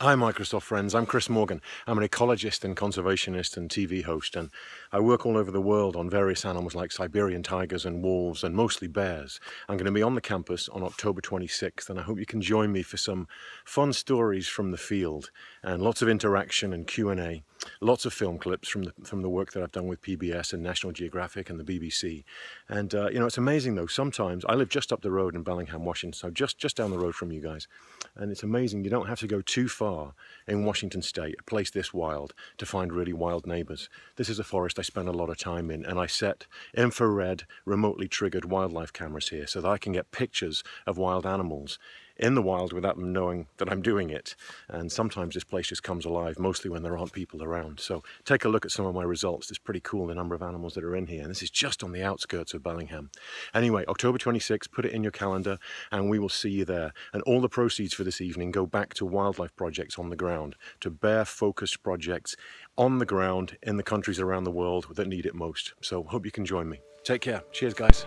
Hi Microsoft friends, I'm Chris Morgan. I'm an ecologist and conservationist and TV host, and I work all over the world on various animals like Siberian tigers and wolves and mostly bears. I'm going to be on the campus on October 26th, and I hope you can join me for some fun stories from the field and lots of interaction and Q&A, lots of film clips from the work that I've done with PBS and National Geographic and the BBC. And you know, it's amazing though, sometimes I live just up the road in Bellingham, Washington, so just down the road from you guys, and it's amazing you don't have to go too far in Washington State, a place this wild, to find really wild neighbors. This is a forest I spend a lot of time in, and I set infrared, remotely triggered wildlife cameras here so that I can get pictures of wild animals in the wild without them knowing that I'm doing it. And sometimes this place just comes alive, mostly when there aren't people around. So take a look at some of my results. It's pretty cool, the number of animals that are in here. And this is just on the outskirts of Bellingham. Anyway, October 26th, put it in your calendar and we will see you there. And all the proceeds for this evening go back to wildlife projects on the ground, to bear-focused projects on the ground in the countries around the world that need it most. So hope you can join me. Take care. Cheers, guys.